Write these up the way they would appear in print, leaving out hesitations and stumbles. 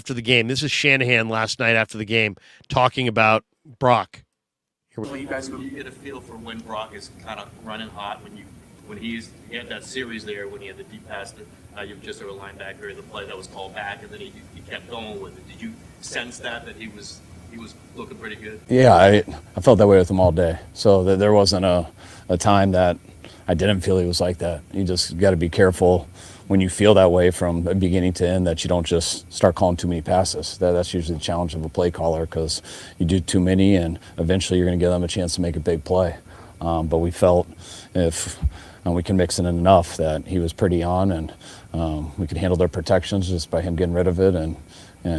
after the game. This is Shanahan last night after the game talking about Brock. Well, you guys get a feel for when Brock is kind of running hot when he had that series there when he had the deep pass that you've just over linebacker, the play that was called back, and then he kept going with it. Did you sense that he was looking pretty good? Yeah, I felt that way with him all day. So there wasn't a time that I didn't feel he was like that. You just got to be careful when you feel that way from beginning to end, that you don't just start calling too many passes. That's usually the challenge of a play caller, because you do too many and eventually you're going to give them a chance to make a big play. But we felt if we can mix it in enough that he was pretty on, and we could handle their protections just by him getting rid of it. And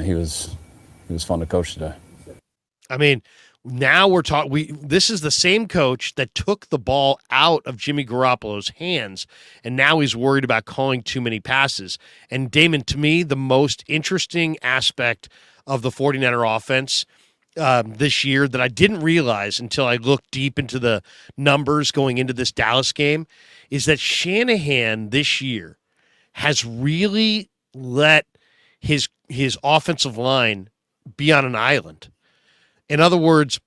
he was fun to coach today. I mean, now we're talking. This is the same coach that took the ball out of Jimmy Garoppolo's hands, and now he's worried about calling too many passes. And Damon, to me, the most interesting aspect of the 49er offense this year that I didn't realize until I looked deep into the numbers going into this Dallas game is that Shanahan this year has really let his offensive line be on an island. In other words,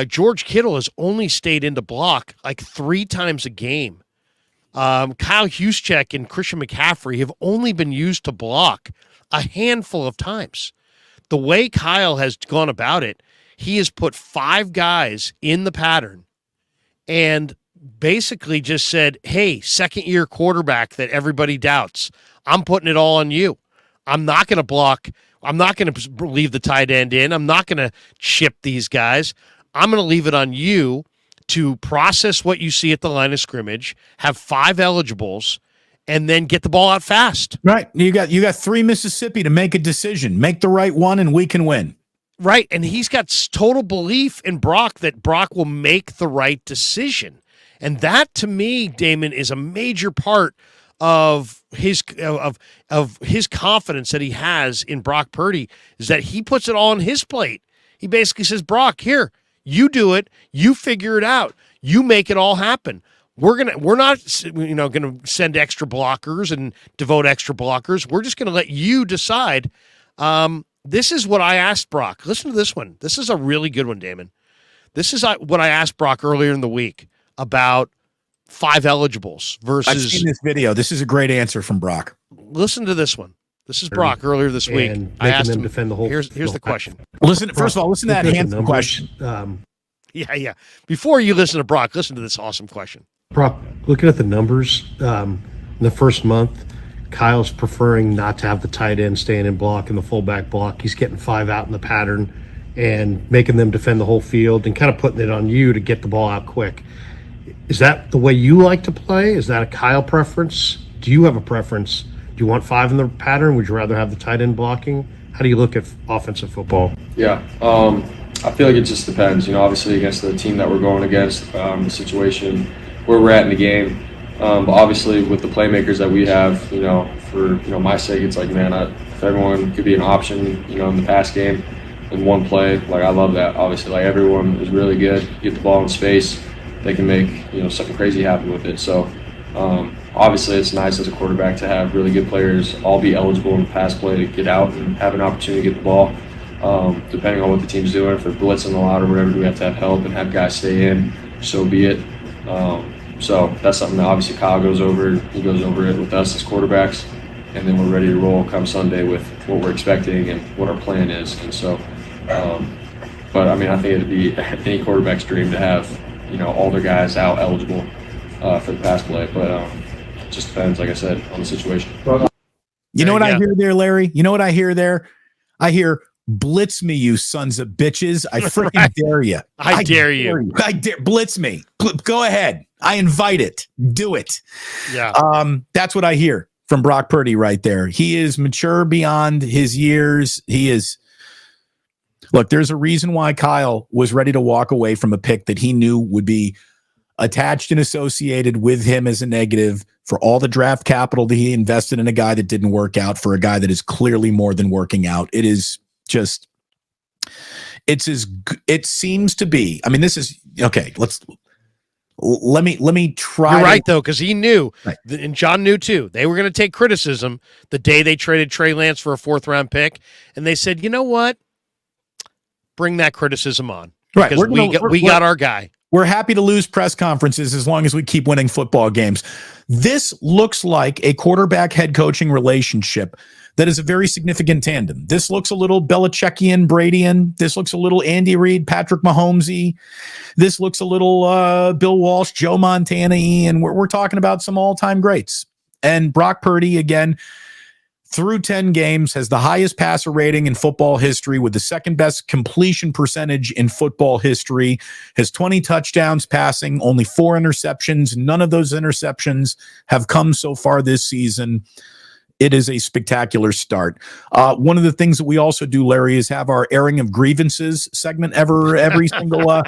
George Kittle has only stayed in to block like 3 times a game. Kyle Juszczyk and Christian McCaffrey have only been used to block a handful of times. The way Kyle has gone about it, he has put 5 guys in the pattern and basically just said, hey, second-year quarterback that everybody doubts, I'm putting it all on you. I'm not going to block. I'm not going to leave the tight end in. I'm not going to chip these guys. I'm going to leave it on you to process what you see at the line of scrimmage, have 5 eligibles, and then get the ball out fast. Right. You got 3 Mississippi to make a decision. Make the right one, and we can win. Right, and he's got total belief in Brock that Brock will make the right decision. And that, to me, Damon, is a major part of his confidence that he has in Brock Purdy, is that he puts it all on his plate. He basically says, Brock, here, you do it, you figure it out, you make it all happen. We're not gonna send extra blockers and devote extra blockers. We're just gonna let you decide. This is what I asked Brock. Listen to this one. This is a really good one, Damon. This is what I asked Brock earlier in the week about 5 eligibles versus. I've seen this video. This is a great answer from Brock. Listen to this one. This is Brock earlier this week. I asked him. Defend the whole. Here's the question. Listen. First of all, listen to that handsome question. Yeah. Before you listen to Brock, listen to this awesome question. Brock, looking at the numbers, in the first month, Kyle's preferring not to have the tight end staying in block and the fullback block. He's getting 5 out in the pattern and making them defend the whole field and kind of putting it on you to get the ball out quick. Is that the way you like to play? Is that a Kyle preference? Do you have a preference? Do you want 5 in the pattern? Would you rather have the tight end blocking? How do you look at offensive football? Yeah, I feel like it just depends. Obviously against the team that we're going against, the situation where we're at in the game. But obviously with the playmakers that we have, for my sake, it's like, man, if everyone could be an option, in the pass game in one play, like I love that. Obviously, like everyone is really good. Get the ball in space, they can make something crazy happen with it. So obviously it's nice as a quarterback to have really good players all be eligible in the pass play to get out and have an opportunity to get the ball. Depending on what the team's doing, if they're blitzing a lot or whatever, we have to have help and have guys stay in, so be it. So that's something that obviously Kyle goes over. He goes over it with us as quarterbacks, and then we're ready to roll come Sunday with what we're expecting and what our plan is. And so, but I mean, I think it'd be any quarterback's dream to have, all their guys out eligible for the pass play. But it just depends, like I said, on the situation. You know what I hear there, Larry? You know what I hear there? I hear, blitz me, you sons of bitches. I freaking dare you. I dare you. I dare. Blitz me. Go ahead. I invite it. Do it. Yeah. That's what I hear from Brock Purdy right there. He is mature beyond his years. He is. Look, there's a reason why Kyle was ready to walk away from a pick that he knew would be attached and associated with him as a negative for all the draft capital that he invested in a guy that didn't work out, for a guy that is clearly more than working out. It is just, it seems to be. I mean, this is okay. Let me try. You're right, though, because he knew, Right. and John knew too, they were going to take criticism the day they traded Trey Lance for a 4th-round pick, and they said, you know what? Bring that criticism on. Right. Because we got our guy. We're happy to lose press conferences as long as we keep winning football games. This looks like a quarterback head coaching relationship that is a very significant tandem. This looks a little Belichickian, Bradian. This looks a little Andy Reid, Patrick Mahomesy. This looks a little Bill Walsh, Joe Montana-y, and we're talking about some all-time greats. And Brock Purdy, again, through 10 games, has the highest passer rating in football history with the second best completion percentage in football history, has 20 touchdowns passing, only 4 interceptions. None of those interceptions have come so far this season. It is a spectacular start. One of the things that we also do, Larry, is have our airing of grievances segment every single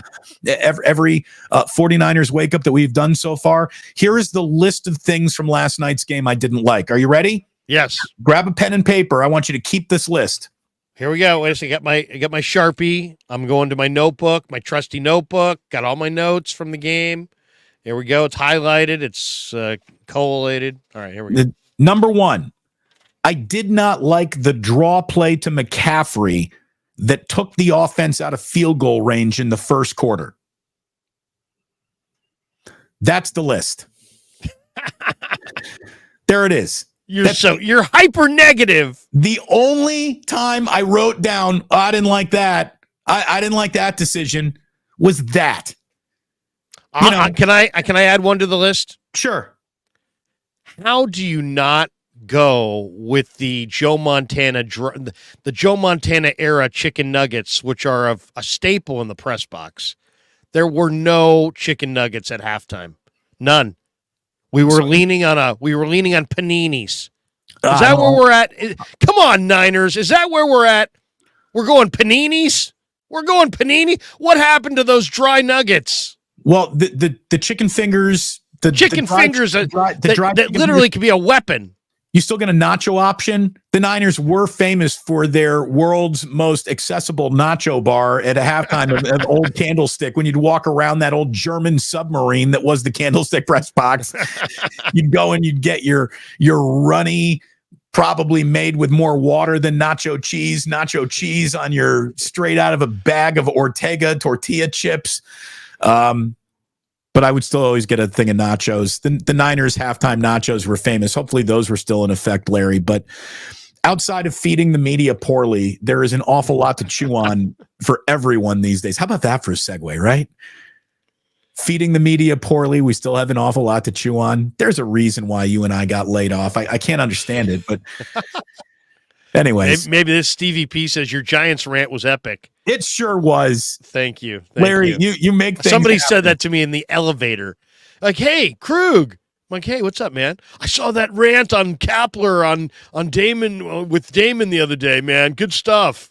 every 49ers wake up that we've done so far. Here is the list of things from last night's game I didn't like. Are you ready? Yes. Grab a pen and paper. I want you to keep this list. Here we go. Wait a second. I got my Sharpie. I'm going to my notebook, my trusty notebook. Got all my notes from the game. Here we go. It's highlighted. It's collated. All right, here we go. Number 1, I did not like the draw play to McCaffrey that took the offense out of field goal range in the first quarter. That's the list. There it is. You're hyper negative. The only time I wrote down, I didn't like that. I didn't like that decision was that. Can I add one to the list? Sure. How do you not go with the Joe Montana era chicken nuggets, which are a staple in the press box? There were no chicken nuggets at halftime. None. We were leaning on paninis. Is that where we're at? Come on, Niners. Is that where we're at? We're going paninis? We're going panini? What happened to those dry nuggets? Well, the chicken fingers, that literally could be a weapon. You still get a nacho option. The Niners were famous for their world's most accessible nacho bar at a halftime of an old Candlestick. When you'd walk around that old German submarine that was the Candlestick press box, you'd go and you'd get your runny, probably made with more water than nacho cheese on your straight out of a bag of Ortega tortilla chips. But I would still always get a thing of nachos. The Niners halftime nachos were famous. Hopefully those were still in effect, Larry. But outside of feeding the media poorly, there is an awful lot to chew on for everyone these days. How about that for a segue, right? Feeding the media poorly, we still have an awful lot to chew on. There's a reason why you and I got laid off. I can't understand it, but anyways. Maybe this Stevie P says your Giants rant was epic. It sure was. Thank you. Larry, you make things Somebody happen. said that to me in the elevator. Like, hey, Krug. I'm like, hey, what's up, man? I saw that rant on Kapler on Damon with Damon the other day, man. Good stuff.